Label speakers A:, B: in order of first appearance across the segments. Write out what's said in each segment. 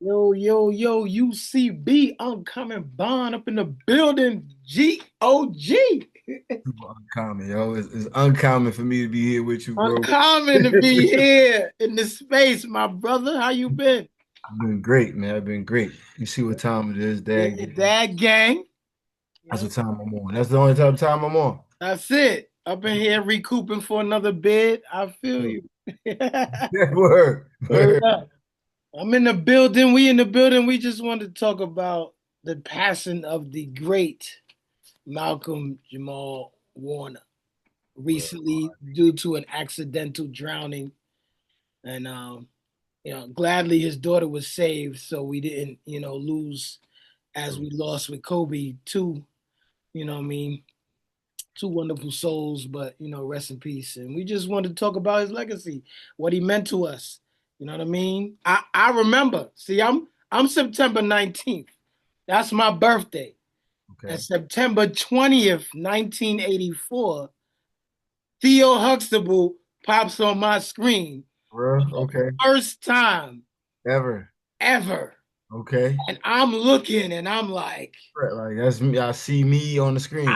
A: Yo, yo, yo, UCB, coming bond up in the building. GOG.
B: Super uncommon, yo. It's uncommon for me to be here with you, bro.
A: Uncommon to be here in the space, my brother. How you been?
B: I've been great, man. I've been great. You see what time it is,
A: Yeah,
B: Dad?
A: dad gang. You
B: That's
A: know,
B: what time I'm on. That's the only type of time I'm on.
A: that's it. Up in here recouping for another bid. I feel
B: Yo,
A: you.
B: word.
A: Word up. I'm in the building. We in the building. We just wanted to talk about the passing of the great Malcolm Jamal Warner recently due to an accidental drowning. And gladly his daughter was saved, so we didn't, lose as we lost with Kobe too. I mean, two wonderful souls, but rest in peace. And we just wanted to talk about his legacy, what he meant to us. You know what I mean? I remember. See, I'm September 19th. That's my birthday. And
B: Okay.
A: September 20th, 1984, Theo Huxtable pops on my screen
B: Bro,
A: for the
B: okay.
A: first time
B: Ever.
A: ever.
B: Okay.
A: And I'm looking and I'm like,
B: Right, like that's me. I see me on the
A: I,
B: screen.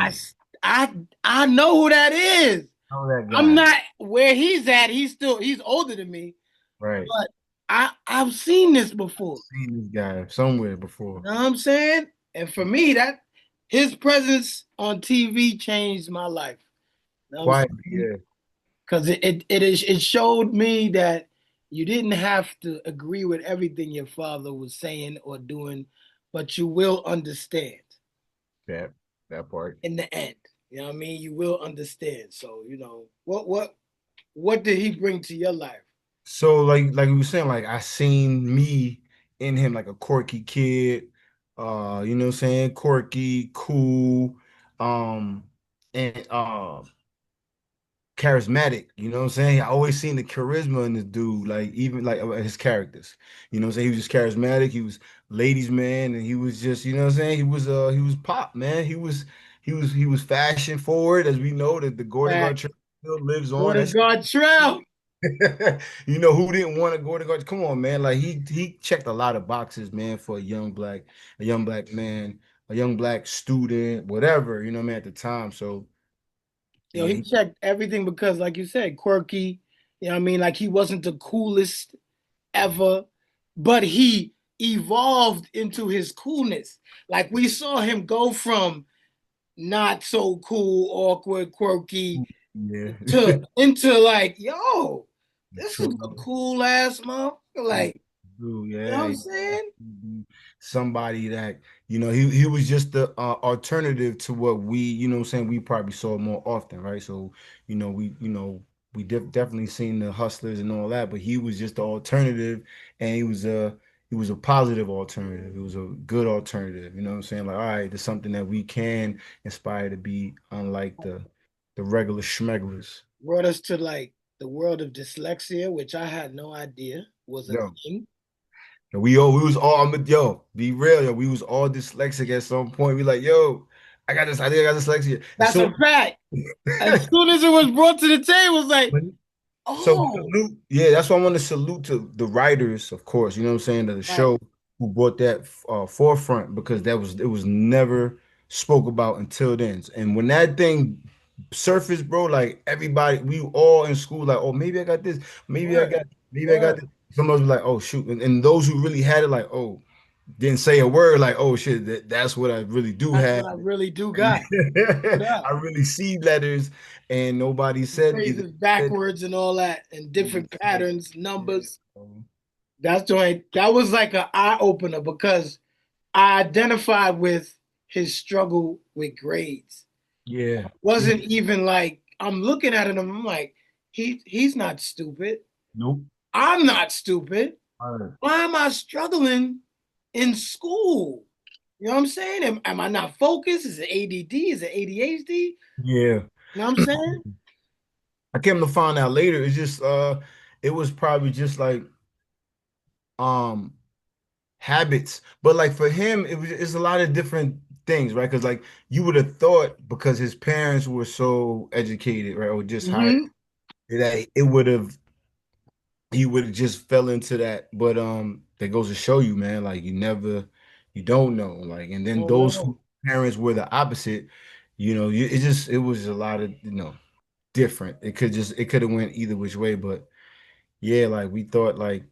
A: I, I know who that is.
B: Know that
A: I'm
B: guy.
A: not where he's at. He's older than me,
B: Right.
A: but I've seen this before.
B: Seen this guy somewhere
A: You
B: before.
A: know what I'm saying? And for me, that his presence on TV changed my life. You know what I'm
B: Quietly,
A: saying?
B: yeah.
A: Because it showed me that you didn't have to agree with everything your father was saying or doing, but you will understand
B: That part.
A: in the end. You know what I mean? You will understand. So, what did he bring to your life?
B: So like we were saying, like I seen me in him like a quirky kid, you know what I'm saying? Quirky, cool, and charismatic, you know what I'm saying? I always seen the charisma in this dude, like even like his characters. You know what I'm saying? He was just charismatic, he was ladies man, and he was just, you know what I'm saying? He was pop, man. He was fashion forward, as we know that the Gordon
A: Fact.
B: Gartrell still lives on.
A: Gordon
B: That's
A: Gartrell.
B: You know who didn't want to go to guard? Come on, man. Like he checked a lot of boxes, man, for a young black man, a young black student, whatever, you know what I mean, at the time. So yeah,
A: He checked everything because, like you said, quirky. You know what I mean? Like he wasn't the coolest ever, but he evolved into his coolness. Like we saw him go from not so cool, awkward, quirky
B: yeah.
A: to into like, yo, this is a
B: True.
A: cool ass motherfucker. Like,
B: Dude,
A: you know what
B: yeah,
A: I'm saying?
B: somebody that he was just the alternative to what we what I'm saying we probably saw more often, right? So we definitely seen the hustlers and all that, but he was just the alternative, and he was a positive alternative. It was a good alternative. You know what I'm saying? Like, all right, there's something that we can inspire to be unlike the regular schmegglers.
A: Brought us to like the world of dyslexia, which I had no idea was a
B: Yo.
A: thing.
B: And we was all, yo, be real, yo, we was all dyslexic at some point. We like, yo, I think I got dyslexia. And
A: That's
B: so,
A: a fact. As soon as it was brought to the table, it was like,
B: so
A: oh,
B: salute, yeah, that's why I want to salute to the writers, of course, you know what I'm saying, to the
A: right.
B: show who brought that forefront because it was never spoke about until then. And when that thing surfaced, bro, like everybody, we all in school, like, oh, maybe I got this,
A: Word,
B: maybe I got
A: word.
B: this. Some of us were like, oh shoot, and those who really had it, like, oh, didn't say a word, like, oh shit, that's what I really do
A: That's
B: have.
A: what I really do got. Word
B: I
A: up.
B: really see letters, and nobody said either.
A: Phrases backwards and all that, and different patterns,
B: Yeah.
A: numbers. That was like an eye opener because I identified with his struggle with grades.
B: Yeah.
A: Wasn't even like I'm looking at him, I'm like, he's not stupid.
B: Nope.
A: I'm not stupid.
B: Word.
A: Why am I struggling in school? You know what I'm saying? Am I not focused? Is it ADD? Is it ADHD?
B: Yeah.
A: You know what I'm saying?
B: I came to find out later. It's just it was probably just like um habits. But like for him, it's a lot of different things, right? Because like you would have thought because his parents were so educated, right, or just higher,
A: Hmm.
B: that he would have just fell into that. But that goes to show you, man, like you don't know. Like, and then
A: Oh
B: those
A: no.
B: who parents were the opposite, it was a lot of, different. It could have went either which way, but yeah, like we thought like,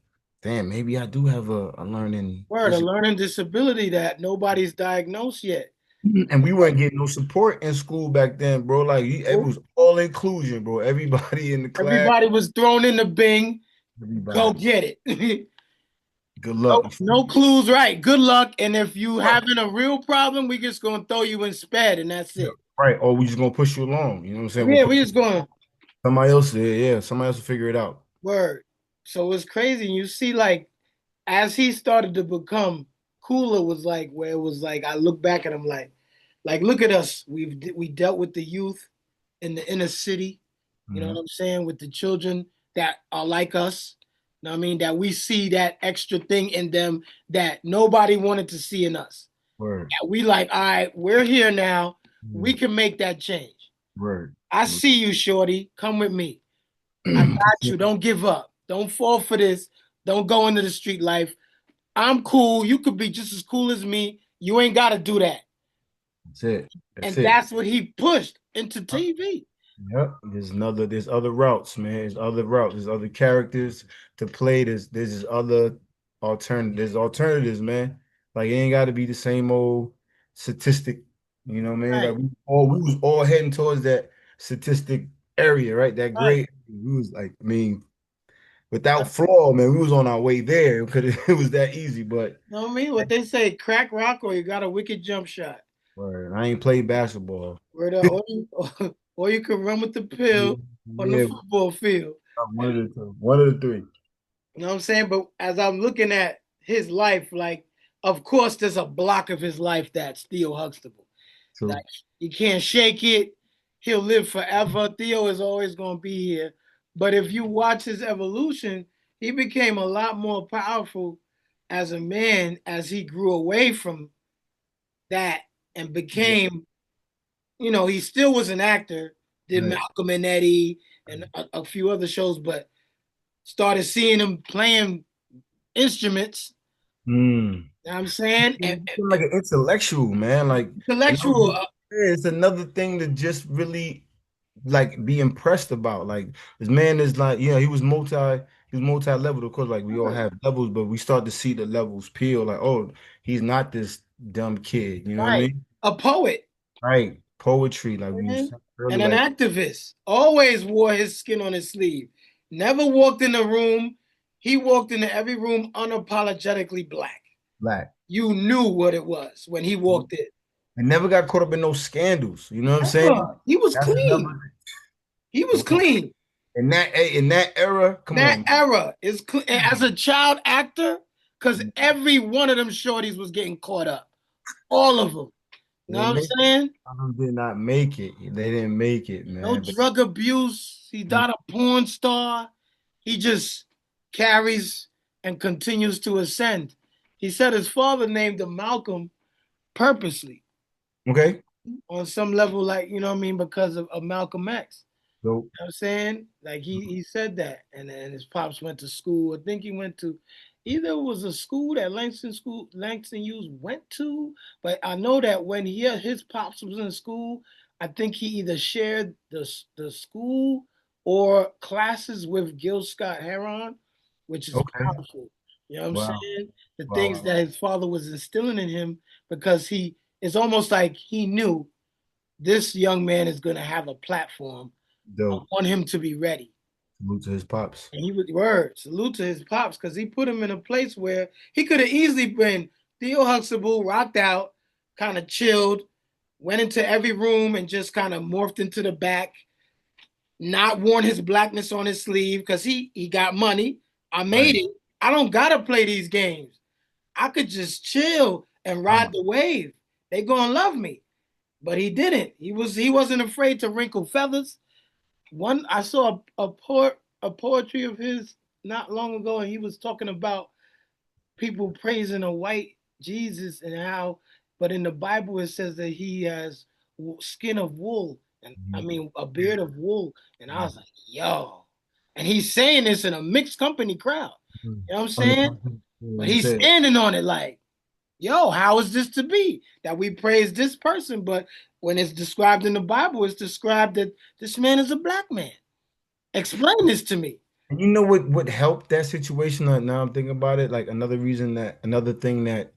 B: damn, maybe I do have a learning
A: Word, a
B: issue.
A: learning disability that nobody's diagnosed yet.
B: And we weren't getting no support in school back then, bro. Like it
A: Nope.
B: was all inclusion, bro. Everybody in the class,
A: Everybody was thrown in the Bing. Go
B: everybody.
A: get it.
B: Good
A: No,
B: luck.
A: no clues, right? Good luck. And if you having a real problem, we just gonna throw you in sped, and that's
B: Yeah,
A: it.
B: right. Or we just gonna push you along. You know what I'm saying? We'll
A: Yeah,
B: put
A: we just going
B: somebody else there. Yeah, somebody else will figure it out.
A: word. So it's crazy. You see, like as he started to become cooler, was like where it was like I look back at him like look at us. We dealt with the youth in the inner city. You know what
B: Mhm.
A: I'm saying? With the children that are like us. You know what I mean? That we see that extra thing in them that nobody wanted to see in us.
B: Word.
A: That we like, all right, we're here now. We
B: Mhm.
A: can make that change.
B: Word.
A: I see you, Shorty. Come with me. I got you. Don't give up. Don't fall for this. Don't go into the street life. I'm cool. You could be just as cool as me. You ain't got to do that.
B: That's it. That's
A: And
B: it.
A: that's what he pushed into TV.
B: Yep. There's other routes, man. There's other routes. There's other characters to play. There's this other alternatives, man. Like it ain't gotta be the same old statistic. You know what I mean? Like
A: Right,
B: we was all heading towards that statistic area, right? That
A: right.
B: great. We was like, I mean, without flaw, man, we was on our way there because it was that easy. But
A: You know what I mean? What they say, crack rock or you got a wicked jump shot.
B: word, I ain't played basketball.
A: Where the or you can run with the
B: Yeah,
A: pill on the
B: yeah,
A: football field.
B: one of the two, one of the three.
A: You know what I'm saying? But as I'm looking at his life, like, of course, there's a block of his life that's Theo Huxtable.
B: True.
A: Like, you can't shake it. He'll live forever. Theo is always going to be here. But if you watch his evolution, he became a lot more powerful as a man as he grew away from that and
B: Yeah.
A: became, he still was an actor, did
B: Right.
A: Malcolm and Eddie and a few other shows, but started seeing him playing instruments.
B: Mm.
A: You know what I'm saying? And,
B: You seem like an intellectual, man. Like
A: intellectual,
B: it's another thing to just really like be impressed about. Like this man is like, yeah, he was multi-leveled, of course, like we all have levels, but we start to see the levels peel, like, oh, he's not this dumb kid, you know what I
A: right?
B: mean?
A: A poet,
B: Right. Poetry, like we
A: man,
B: said earlier,
A: and an
B: like
A: activist. Always wore his skin on his sleeve. Never walked in a room. He walked into every room unapologetically black.
B: black.
A: You knew what it was when he walked in.
B: And never got caught up in those scandals. You know what I'm saying?
A: Never. He was
B: That's
A: clean.
B: another
A: He was
B: thing.
A: clean.
B: In that era, come
A: That
B: on.
A: era is as a child actor, because every one of them shorties was getting caught up. All of them. You know
B: They
A: what I'm
B: made
A: saying?
B: some did not make it. They didn't make it,
A: No
B: man. But
A: drug abuse. He's not a porn star. He just carries and continues to ascend. He said his father named him Malcolm purposely
B: okay.
A: on some level, like, you know what I mean, because of Malcolm X.
B: So
A: You know what I'm saying? Like he said that. And then his pops went to school. I think he went to either it was a school that Langston Hughes went to, but I know that when his pops was in school, I think he either shared the school or classes with Gil Scott Heron, which is
B: okay.
A: powerful. You know what I'm
B: Wow.
A: saying? The things
B: Wow.
A: that his father was instilling in him because it's almost like he knew this young man is going to have a platform. I
B: Dope.
A: want him to be ready.
B: Salute to his pops.
A: And he would word salute to his pops because he put him in a place where he could have easily been Theo Huxtable, rocked out, kind of chilled, went into every room and just kind of morphed into the back, not worn his blackness on his sleeve because he got money. I made
B: Right.
A: it. I don't gotta play these games. I could just chill and
B: Right.
A: ride the wave. They gonna love me. But he didn't. He wasn't afraid to wrinkle feathers. One I saw a poetry of his not long ago, and he was talking about people praising a white Jesus and how, but in the Bible it says that he has skin of wool, and I
B: Mhm.
A: mean a
B: Yeah.
A: beard of wool, and I
B: Yeah.
A: was like, yo, and he's saying this in a mixed company crowd. You know what I'm saying? But
B: He
A: he's
B: said,
A: standing on it like, yo, how is this to be that we praise this person? But when it's described in the Bible, it's described that this man is a black man. Explain this to me.
B: and you know what helped that situation? Now I'm thinking about it. Like another thing that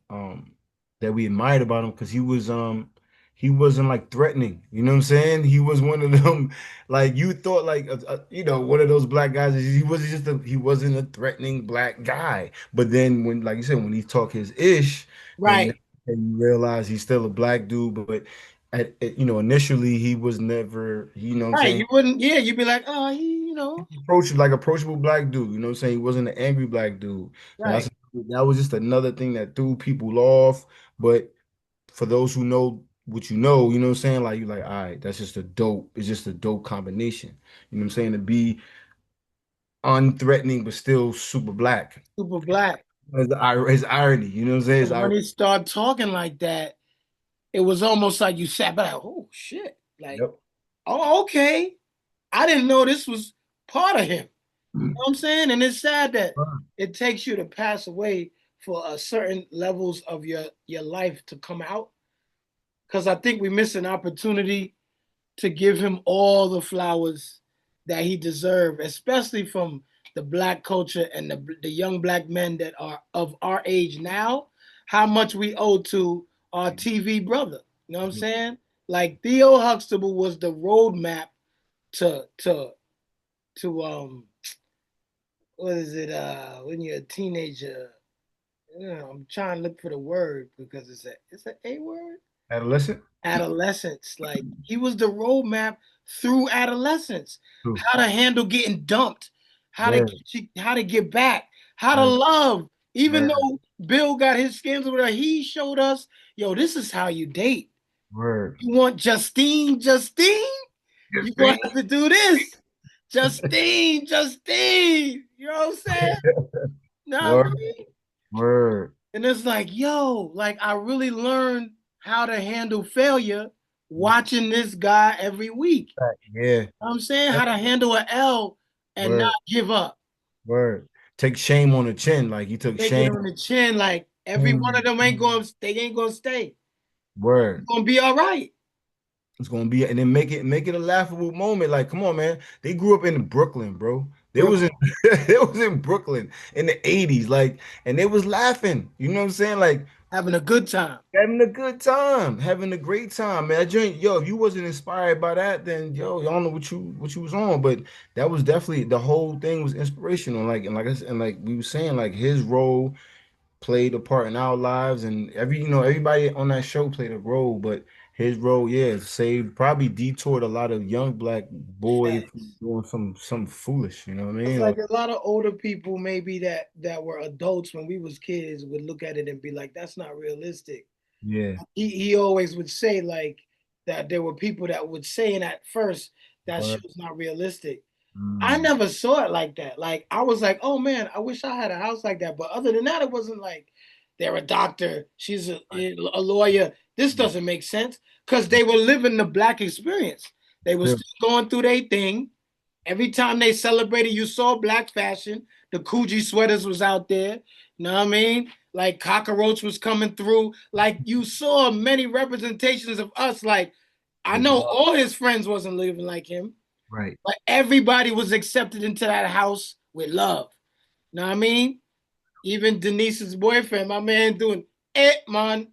B: we admired about him because he wasn't like threatening. You know what I'm saying? He was one of them like you thought like one of those black guys. He wasn't a threatening black guy. But then when like you said when he talk his ish, then
A: Right.
B: you realize he's still a black dude. But initially he was never. You know what I'm
A: Right.
B: saying?
A: You wouldn't, yeah, you'd be like, oh,
B: Approachable black dude. You know what I'm saying? He wasn't an angry black dude. So
A: right.
B: that was just another thing that threw people off. But for those who know what you know what I'm saying? Like you're like, all right, it's just a dope combination. You know what I'm saying? To be unthreatening but still super black.
A: Super black.
B: His irony, you know what I'm saying? His
A: And when
B: irony.
A: he started talking like that, it was almost like you sat back, oh shit. Like,
B: Yep.
A: oh, okay. I didn't know this was part of him. You know what I'm saying? And it's sad that it takes you to pass away for a certain levels of your life to come out. Because I think we miss an opportunity to give him all the flowers that he deserved, especially from the black culture and the young black men that are of our age now, how much we owe to our TV brother. You know what I'm saying? Like Theo Huxtable was the roadmap to what is it when you're a teenager. I'm trying to look for the word because it's a word.
B: Adolescent?
A: Adolescence. Like he was the roadmap through adolescence.
B: True.
A: How to handle getting dumped,
B: Word.
A: how to get back, how to
B: Word.
A: love. Even
B: Word.
A: though Bill got his scams over there, he showed us, yo, this is how you date.
B: Word.
A: You want Justine?
B: Yes,
A: You gonna
B: man.
A: have to do this. Justine. You know what I'm saying? Know what I
B: Word.
A: mean?
B: Word.
A: And it's like, yo, like I really learned how to handle failure watching this guy every week.
B: Yeah.
A: You know what I'm saying how to handle an L and not
B: Word.
A: give up.
B: Word. Take shame on the chin. Like he took
A: Take it
B: shame.
A: on the chin, like every one of them they ain't gonna stay. It's
B: Word.
A: gonna be all right.
B: It's gonna be and then make it a laughable moment. Like, come on, man. They grew up in Brooklyn, bro. They was in
A: Brooklyn
B: they was in Brooklyn in the 80s. Like, and they was laughing. You know what I'm saying? Like
A: having a good time.
B: having a good time, having a great time, man. That joint, yo, if you wasn't inspired by that, then yo, y'all know what you was on. But that was definitely the whole thing was inspirational. Like and like I said, and like we were saying, like his role played a part in our lives, and everybody on that show played a role, but his role, yeah, saved probably detoured a lot of young black boys from
A: Facts.
B: doing some foolish, you know what I
A: It's
B: mean?
A: like
B: Or
A: a lot of older people maybe that were adults when we was kids would look at it and be like, that's not realistic.
B: yeah,
A: He always would say like that there were people that would say at first that
B: but
A: shit's not realistic. I
B: mm,
A: never saw it like that. Like I was like, oh man, I wish I had a house like that. But other than that, it wasn't like they're a doctor, she's a lawyer. This
B: yeah,
A: doesn't make sense because they were living the black experience. They were
B: yeah,
A: still going through their thing. Every time they celebrated, you saw black fashion. The Coogee sweaters was out there. You know what I mean? Like cockroach was coming through. Like you saw many representations of us. Like I
B: with
A: know
B: love,
A: all his friends wasn't living like him,
B: right.
A: but everybody was accepted into that house with love. You know what I mean? Even Denise's boyfriend, my man, doing it, man.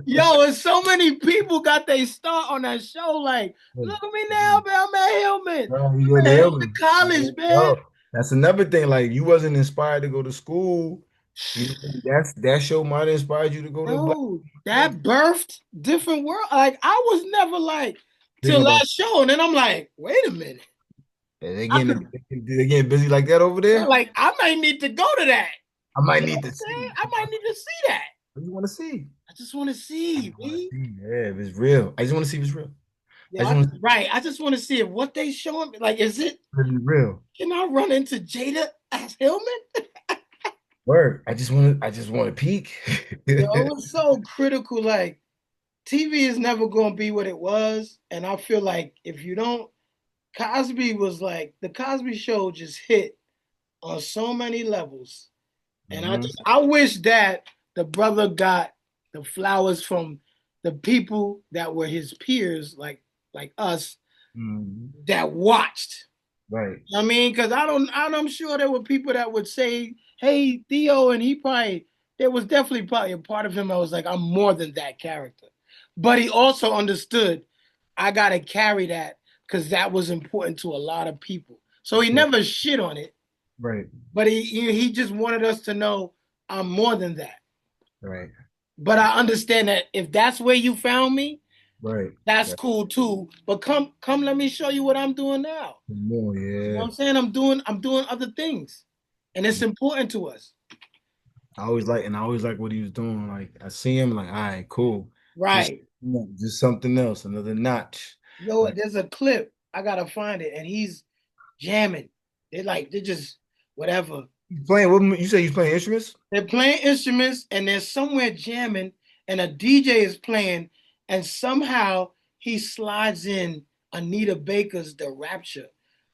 A: Yo, and so many people got their start on that show. Like, look at me now, man. I'm at Hillman.
B: Bro, you in
A: I'm
B: the
A: at Hillman
B: Hillman.
A: College, man.
B: Yo, that's another thing. Like you wasn't inspired to go to school. You know, that show might have inspired you to go to black.
A: Bro, that birthed different world. Like, I was never like till
B: Thinking about
A: last show, and then I'm like, wait a minute.
B: they
A: I could,
B: getting busy like that over there.
A: like, I might need to go to that.
B: I might
A: You know
B: need
A: what
B: to
A: I'm saying?
B: see.
A: I might need to see that.
B: What do you want to see?
A: I just want to
B: I
A: see,
B: just want to
A: B.
B: see. Yeah, if it's real. I just want to see if it's real. I
A: Yo,
B: just want to see
A: right. I just want to see if what they showing me. Like, is it?
B: if it's real.
A: Can I run into Jada as Hillman?
B: Word. I just want to peek.
A: Yo, it was so critical. Like, TV is never going to be what it was. And I feel like if you don't, Cosby was like, the Cosby Show just hit on so many levels. And
B: Hmm.
A: I wish that the brother got the flowers from the people that were his peers, like us,
B: Hmm.
A: that watched.
B: Right.
A: I mean, because I'm sure there were people that would say, "Hey, Theo," and there was definitely probably a part of him that was like, "I'm more than that character," but he also understood, I gotta carry that because that was important to a lot of people. So he
B: Right.
A: never shit on it,
B: Right.
A: but he just wanted us to know I'm more than that.
B: Right.
A: But I understand that if that's where you found me,
B: Right.
A: that's
B: Right.
A: cool too. But come, let me show you what I'm doing now.
B: More,
A: You know what
B: yeah.
A: I'm saying? I'm doing other things, and it's important to us.
B: I always like what he was doing. Like I see him, like, all right, cool. Just
A: Right.
B: just something else, another notch.
A: Yo,
B: Like
A: there's a clip. I gotta find it, and he's jamming. They're just whatever.
B: he's playing what you say he's playing instruments?
A: They're playing instruments, and they're somewhere jamming, and a DJ is playing, and somehow he slides in Anita Baker's "The Rapture."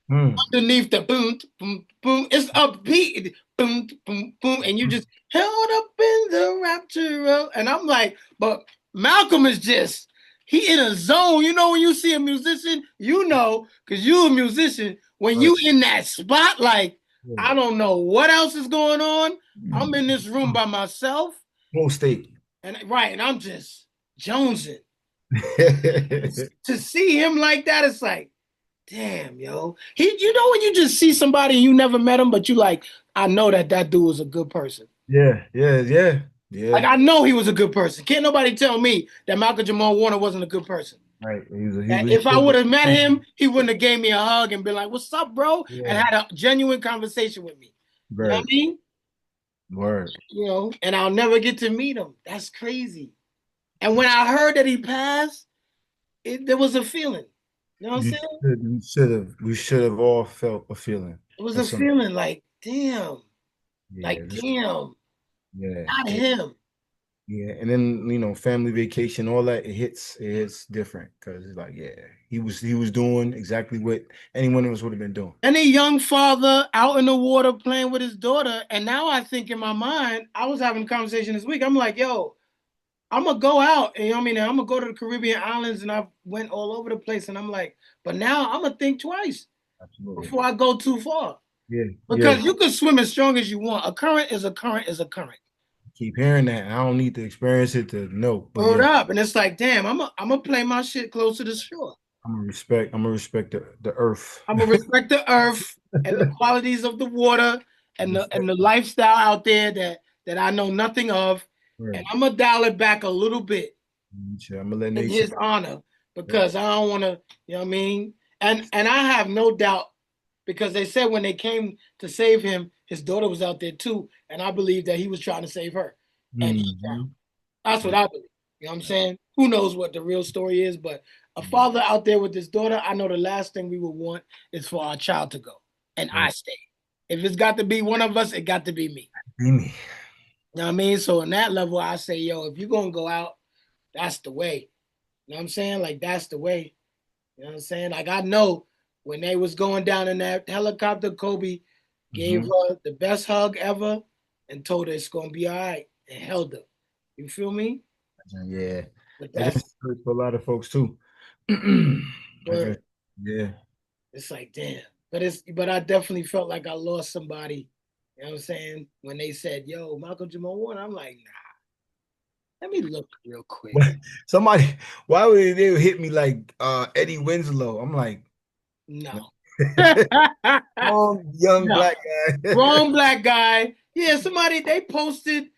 B: Hmm.
A: Underneath the boom, boom, boom, it's upbeat, boom, boom, boom, and you just held up in the rapture. And I'm like, but Malcolm is just, he in a zone. You know, when you see a musician, you know, because you a musician, when
B: Right.
A: you in that spot, like,
B: Yeah.
A: I don't know what else is going on. I'm in this room by myself,
B: Whole state.
A: and right, and I'm just jonesing. To see him like that, it's like, damn, yo. You know when you just see somebody and you never met him, but you like, I know that dude was a good person.
B: Yeah, yeah, yeah,
A: Like
B: yeah.
A: I know he was a good person. Can't nobody tell me that Malcolm Jamal Warner wasn't a good person.
B: Right.
A: That if I would have met him, he wouldn't have gave me a hug and been like, "What's up, bro?" and
B: Yeah.
A: had a genuine conversation with me. You know what I
B: Right.
A: mean?
B: Word.
A: You know, and I'll never get to meet him. That's crazy. And when I heard that he passed, there was a feeling. You know what I'm saying?
B: We should have all felt a feeling
A: It was
B: of
A: a
B: some.
A: feeling like
B: Yeah, this,
A: damn,
B: yeah,
A: not him.
B: yeah. And then family vacation, all that it hits different because it's like, yeah, he was doing exactly what anyone else would have been doing.
A: Any young father out in the water playing with his daughter, and now I think in my mind, I was having a conversation this week. I'm like, yo, I'm gonna go out, and you know what I mean, I'm gonna go to the Caribbean islands, and I went all over the place, and I'm like, but now I'm gonna think twice
B: Absolutely.
A: before I go too far,
B: Yeah, yeah.
A: because you can swim as strong as you want. A current is a current is a current.
B: Keep hearing that. I don't need to experience it to know, but
A: Word
B: yeah,
A: up, and it's like, damn, I'm gonna play my shit close to the shore.
B: I'm gonna respect the earth.
A: I'm gonna respect the earth and the qualities of the water and the
B: Respect.
A: lifestyle out there that I know nothing of, and
B: Right.
A: I'm gonna dial it back a little bit
B: Nature. I'm gonna let
A: in
B: nature.
A: his honor
B: Yep.
A: because I don't want to, you know what I mean? And I have no doubt because they said when they came to save him, his daughter was out there too, and I believe that he was trying to save her, and he drowned.
B: Mhm.
A: That's what I believe. You know what I'm saying? Who knows what the real story is, but a father out there with his daughter, I know the last thing we would want is for our child to go, and I
B: Right.
A: stay. If it's got to be one of us, it got to be me.
B: Amy.
A: You know what I mean? So in that level, I say, yo, if you're gonna go out, that's the way. You know what I'm saying? Like that's the way. You know what I'm saying? Like I know when they was going down in that helicopter, Kobe gave
B: Hmm.
A: her the best hug ever and told her it's gonna be all right and held her. You feel me?
B: Yeah.
A: But
B: That
A: that's
B: just hurts for a lot of folks too. I just,
A: word.
B: yeah.
A: It's like, damn. But I definitely felt like I lost somebody. You know what I'm saying? When they said, yo, Malcolm Jamal Warner, I'm like, nah, let me look real quick.
B: What- Somebody, why would they hit me like Eddie Winslow? I'm like, no.
A: No.
B: Wrong young
A: No.
B: black guy.
A: Wrong black guy. Yeah, somebody they posted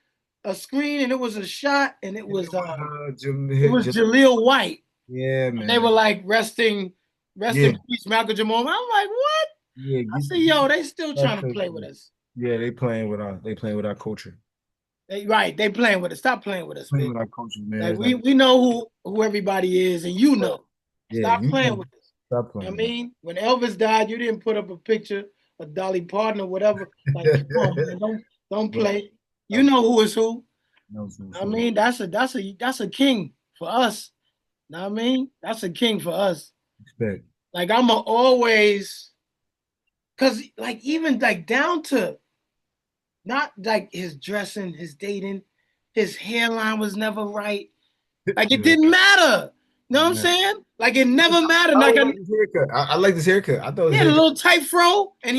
A: a screen and it was a shot and it
B: And it
A: was
B: was
A: it was Jaleel White.
B: yeah,
A: And they were
B: man.
A: like rest
B: Yeah,
A: in peace, Malcolm Jamal. I'm like, what?
B: yeah.
A: I said, yo, they still
B: That's
A: trying to play with us.
B: yeah, they playing with our culture.
A: They playing with us. Stop playing with us,
B: Playing
A: bitch.
B: with our culture, man.
A: Like
B: It's like,
A: we know who everybody is, and you know.
B: yeah,
A: Stop
B: you
A: playing
B: know,
A: with us.
B: stop
A: I
B: playing, man.
A: mean, when Elvis died, you didn't put up a picture of Dolly Parton or whatever. Like, come on, man, don't
B: Right.
A: play. You
B: Stop
A: know who is who.
B: knows who's
A: I
B: who.
A: mean, that's a king for us. Know what I mean? That's a king for us.
B: Respect.
A: Like I'm a always, cause like even like down to Not like his dressing, his dating, his hairline was never right. Like it
B: Yeah.
A: didn't matter. You know what I'm
B: Yeah.
A: saying? Like it never mattered.
B: I
A: Like
B: always like this haircut. I like this haircut. I thought
A: he
B: his
A: had a
B: haircut
A: little tight fro, and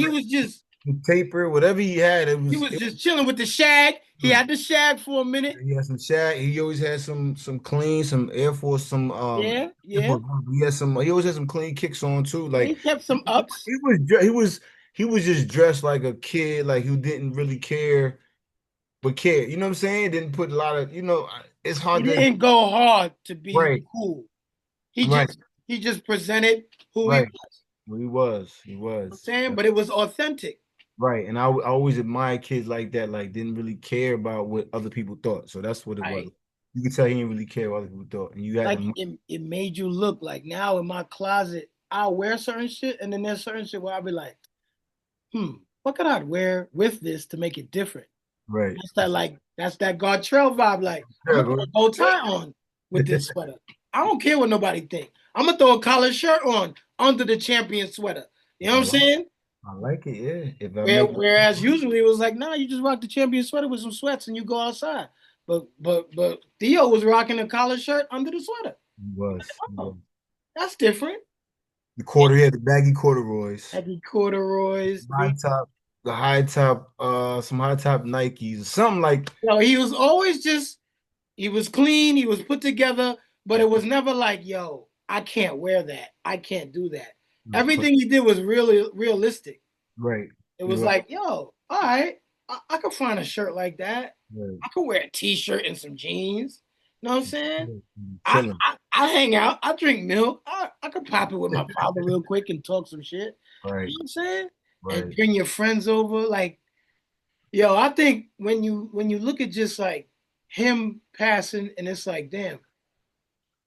B: taper, whatever he had,
A: he was
B: it
A: just chilling with the shag. He
B: was
A: had the shag for a minute.
B: he had some shag. He always had some clean, some Air Force, some
A: Yeah,
B: Air
A: yeah.
B: Force Ones. He had some. He always had some clean kicks on too.
A: He
B: Like
A: kept some ups.
B: he was dre- he was just dressed like a kid, like who didn't really care, but cared. You know what I'm saying? Didn't put a lot of it's
A: He
B: hard to
A: didn't go hard to be
B: right,
A: cool. He
B: right,
A: just he just presented who he
B: right.
A: was.
B: Well, he
A: I'm
B: was.
A: saying, but it was authentic.
B: Right. And I always admired kids like that, like didn't really care about what other people thought. So that's what it was.
A: Right.
B: You could tell he didn't really care what other people thought. And you had
A: Like
B: to
A: it made you look like now in my closet, I'll wear certain shit, and then there's certain shit where I'll be like, what could I wear with this to make it different?
B: right.
A: That's that Gartrell vibe. Like, I'm
B: Yeah,
A: gonna throw
B: bro.
A: a bow tie on with this sweater. I don't care what nobody think. I'm gonna throw a collared shirt on under the champion sweater. You know what I'm saying?
B: I like it, yeah. If I make
A: Whereas usually it was like, nah, you just rock the champion sweater with some sweats and you go outside. But Theo was rocking a collared shirt under the sweater.
B: he was.
A: Oh, that's different.
B: The quarter, he had the baggy corduroys,
A: Heavy corduroys.
B: high top, the high top, some high top Nikes, something like
A: No, he was always just he was clean, he was put together, but it was never like, yo, I can't wear that. I can't do that.
B: no,
A: Everything he did was really realistic.
B: right.
A: It
B: You're
A: was
B: right.
A: like, yo, all right, I could find a shirt like that.
B: Right.
A: I could wear a t-shirt and some jeans. You know what I'm saying?
B: Chilling.
A: I hang out, I drink milk. I could pop it with my father real quick and talk some shit. You
B: Right.
A: know what I'm saying? And
B: Right.
A: bring your friends over. Like, yo, I think when you look at just like him passing, and it's like, damn,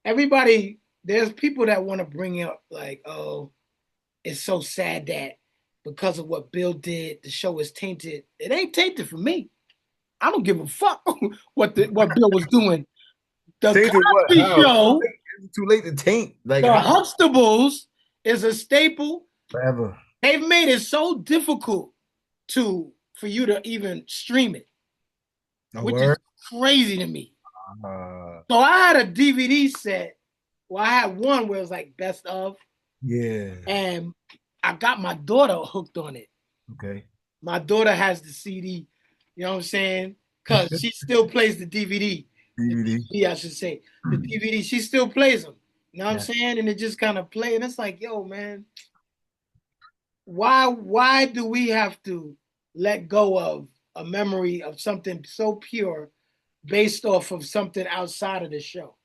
A: everybody, there's people that want to bring up like, oh, it's so sad that because of what Bill did, the show is tainted. It ain't tainted for me. I don't give a fuck what Bill was doing. The
B: Tainted what?
A: Cosby
B: How?
A: Show,
B: It's too late to taint. Like
A: the
B: how?
A: Huxtables is a staple.
B: Forever.
A: They've made it so difficult to for you to even stream it,
B: A
A: which is
B: word?
A: crazy to me.
B: Uh,
A: So I had a DVD set. Well, I had one where it was like best of,
B: yeah.
A: and I got my daughter hooked on it.
B: Okay.
A: My daughter has the CD, you know what I'm saying? Because she still plays the DVD. The
B: DVD.
A: DVD, I should say. The DVD, she still plays them. You know what I'm
B: Yeah.
A: saying? And it just kind of play. And it's like, yo, man, why do we have to let go of a memory of something so pure based off of something outside of the show?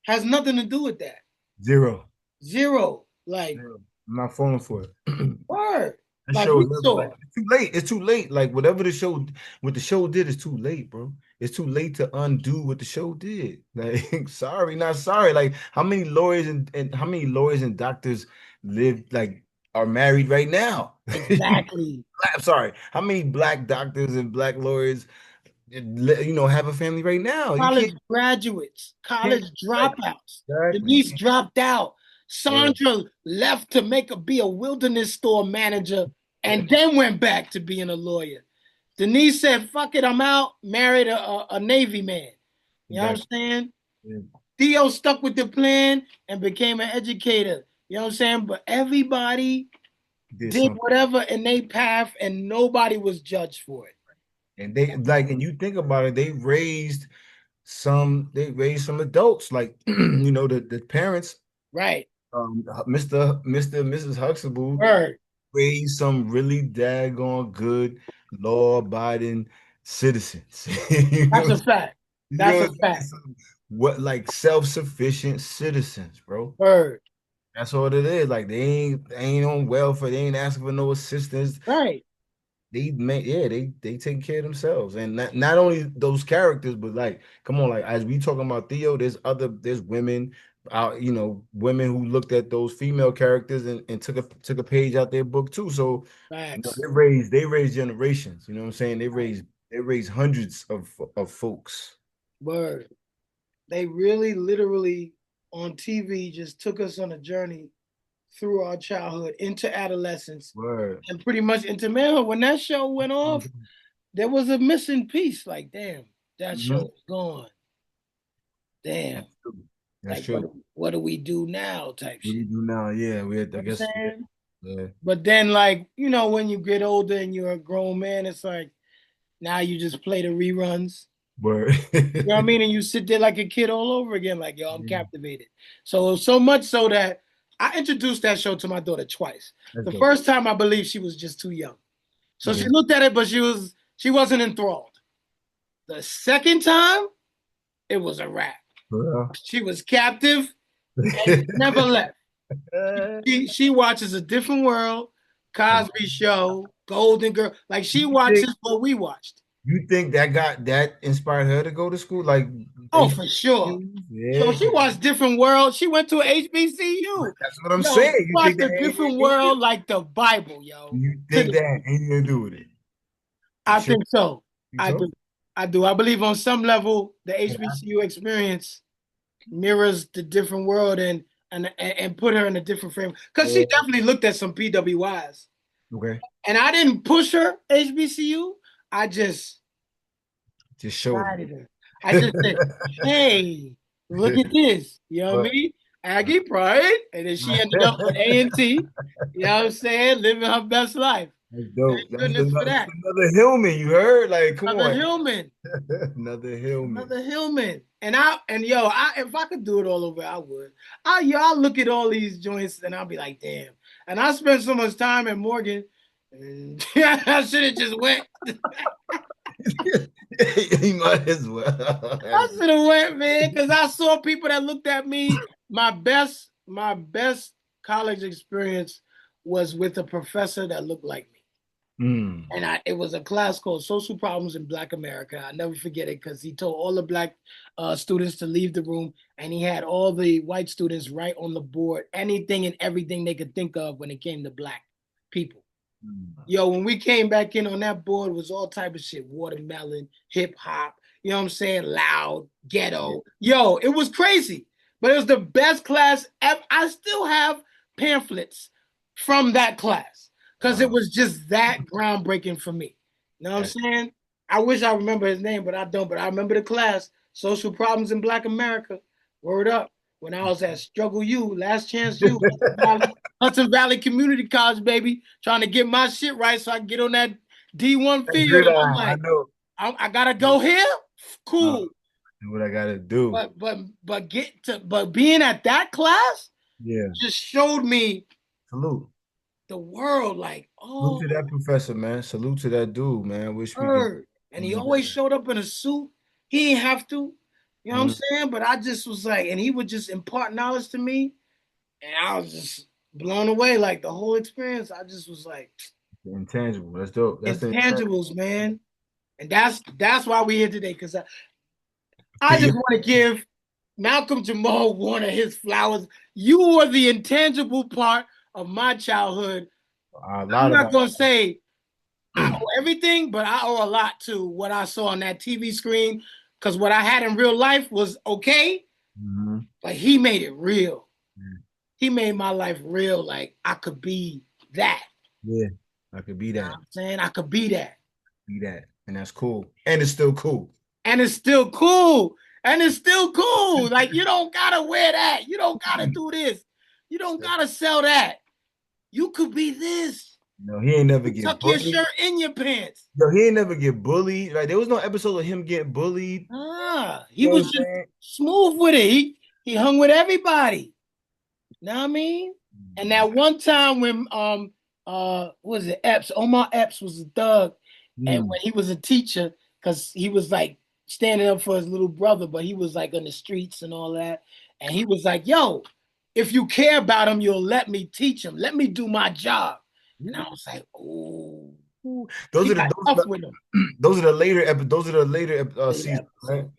A: Has nothing to do with that.
B: Zero.
A: Zero. Like,
B: Zero. I'm not falling for it.
A: word.
B: That
A: Like
B: show
A: we
B: is never like
A: saw.
B: it's too late. It's too late. Like whatever what the show did is too late, bro. It's too late to undo what the show did. Like, sorry, not sorry. Like, how many lawyers and how many lawyers and doctors live like are married right now?
A: Exactly.
B: I'm sorry. How many black doctors and black lawyers, have a family right now? You
A: College graduates,
B: can't
A: college
B: right.
A: dropouts.
B: Exactly. You
A: Denise
B: can't.
A: dropped out.
B: Word.
A: Sandra left to be a wilderness store manager and then went back to being a lawyer. Denise said, fuck it, I'm out, married a Navy man. You know what I'm
B: Exactly.
A: saying?
B: Yeah.
A: Theo stuck with the plan and became an educator. You know what I'm saying? But everybody
B: Did
A: did
B: something.
A: whatever in their path and nobody was judged for it.
B: And and you think about it, they raised some adults, like the parents,
A: Right.
B: Mr. and Mrs. Huxtable
A: Word.
B: raised some really daggone good law-abiding citizens. You
A: That's
B: know,
A: a fact.
B: you know
A: That's
B: what
A: a
B: I'm saying?
A: fact.
B: What like self-sufficient citizens, bro.
A: Word.
B: That's what it is. Like they ain't on welfare, they ain't asking for no assistance.
A: Right.
B: They take care of themselves, and not only those characters, but like, come on, like as we talking about Theo, there's women out, women who looked at those female characters and took a page out their book too. So,
A: Facts.
B: they raised generations. You know what I'm saying? They
A: Right.
B: raised hundreds of folks.
A: Word. They really literally on TV just took us on a journey through our childhood into adolescence
B: Word.
A: and pretty much into manhood. When that show went off, there was a missing piece. Like, damn, that show
B: Hmm.
A: is gone. Damn.
B: That's true. That's
A: Like,
B: true.
A: what do we do now? Type
B: What do we
A: shit.
B: do now? Yeah, we had,
A: You
B: I
A: know what
B: guess,
A: I'm
B: yeah.
A: saying?
B: Yeah.
A: But then, like, when you get older and you're a grown man, it's like now you just play the reruns.
B: But
A: You know what I mean? And you sit there like a kid all over again, like, yo, I'm
B: yeah,
A: captivated. So much so that I introduced that show to my daughter twice.
B: that's
A: The
B: dope.
A: first time I believe she was just too young. So she
B: Yeah.
A: looked at it, but she wasn't enthralled. The second time, it was a wrap.
B: Well.
A: She was captive and never left. She watches a different world, Cosby Show, Golden Girl. Like she
B: You think
A: watches what we watched.
B: you think that inspired her to go to school? Like
A: Oh, for sure.
B: HBCUs?
A: So
B: Yeah,
A: she
B: 'cause
A: watched different worlds. She went to a HBCU.
B: that's what I'm
A: Yo,
B: saying.
A: she
B: You think
A: watched
B: that
A: a
B: had
A: different
B: anything to do with
A: world like the Bible,
B: it?
A: yo.
B: You
A: To
B: think
A: the,
B: that had anything to do with it? You
A: I
B: sure?
A: think so.
B: You
A: I do.
B: so?
A: I do. I believe on some level the
B: Yeah.
A: HBCU experience mirrors the different world and put her in a different frame. Because she
B: Yeah.
A: definitely looked at some PWIs.
B: Okay.
A: And I didn't push her HBCU. I just
B: Just showed
A: guided her. I just said, hey, look at
B: him.
A: this. You know what I
B: But
A: mean? Aggie Pride. And then she ended up with A&T. You know what I'm saying? Living her best life.
B: that's
A: Thank
B: dope.
A: goodness for
B: That's
A: that.
B: another Hillman. You heard? Like, come
A: Another
B: on.
A: Hillman.
B: Another Hillman.
A: Another Hillman. And if I could do it all over, I would. I look at all these joints and I'll be like, damn. And I spent so much time at Morgan. And I should have just went.
B: You might as well.
A: I should have went, man, because I saw people that looked at me. My best college experience was with a professor that looked like me.
B: Mm.
A: And it was a class called Social Problems in Black America. I never forget it because he told all the black students to leave the room, and he had all the white students write on the board anything and everything they could think of when it came to black people.
B: Mm.
A: Yo, when we came back in on that board, it was all type of shit: watermelon, hip hop. You know what I'm saying? Loud,
B: Yeah.
A: ghetto. Yo, it was crazy, but it was the best class ever. I still have pamphlets from that class because it
B: Wow.
A: was just that groundbreaking for me. You know what I'm
B: That's
A: saying? I wish I remember his name, but I don't. But I remember the class, Social Problems in Black America. Word up. When I was at Struggle U, Last Chance U, Hudson Valley Community College, baby, trying to get my shit right so I can get on that D1
B: that
A: field. And I'm
B: gridiron. I
A: like,
B: know.
A: I gotta go here.
B: Uh,
A: Cool.
B: do what I gotta do.
A: But being at that class
B: Yeah.
A: just showed me
B: Salute.
A: the world. Like,
B: Salute
A: oh,
B: to that professor, man. Salute to that dude, man. Wish we could
A: Bird. And he
B: be there.
A: always showed up in a suit. He didn't have to. You know what I'm
B: Mm.
A: saying? But I just was like, and he would just impart knowledge to me. And I was just blown away. Like the whole experience, I just was like,
B: The intangible. That's dope. That's the intangible.
A: intangibles, man. And that's why we're here today. Because I
B: Cause
A: just
B: you
A: want to give MalcomJamal Warner his flowers. You were the intangible part of my childhood.
B: a
A: I'm
B: lot of
A: not
B: our
A: gonna say I owe everything, but I owe a lot to what I saw on that TV screen. Because what I had in real life was okay,
B: Mhm.
A: but he made it real. He made my life real. Like I could be that.
B: Yeah, I could be
A: You know
B: that.
A: what I'm saying? I could be that.
B: Be that. And that's cool. And it's still cool.
A: And it's still cool. And it's still cool. Like you don't gotta wear that. You don't gotta do this. You don't gotta sell that. You could be this.
B: No, he ain't never
A: You
B: get
A: tuck your
B: bullied.
A: shirt in your pants.
B: Yo, he ain't never get bullied. Like there was no episode of him getting bullied.
A: He
B: You know what
A: was
B: I'm
A: just
B: saying?
A: smooth with it. He hung with everybody. Know what I mean? And
B: That's
A: that one time when what was it Epps? Omar Epps was a thug, and
B: mm.
A: when he was a teacher, because he was like standing up for his little brother, but he was like on the streets and all that. And he was like, yo, if you care about him, you'll let me teach him. Let me do my job. And I was like, oh,
B: Those
A: he
B: are the
A: got tough with him.
B: those are the later those are the later seasons,
A: Later
B: right?
A: episode.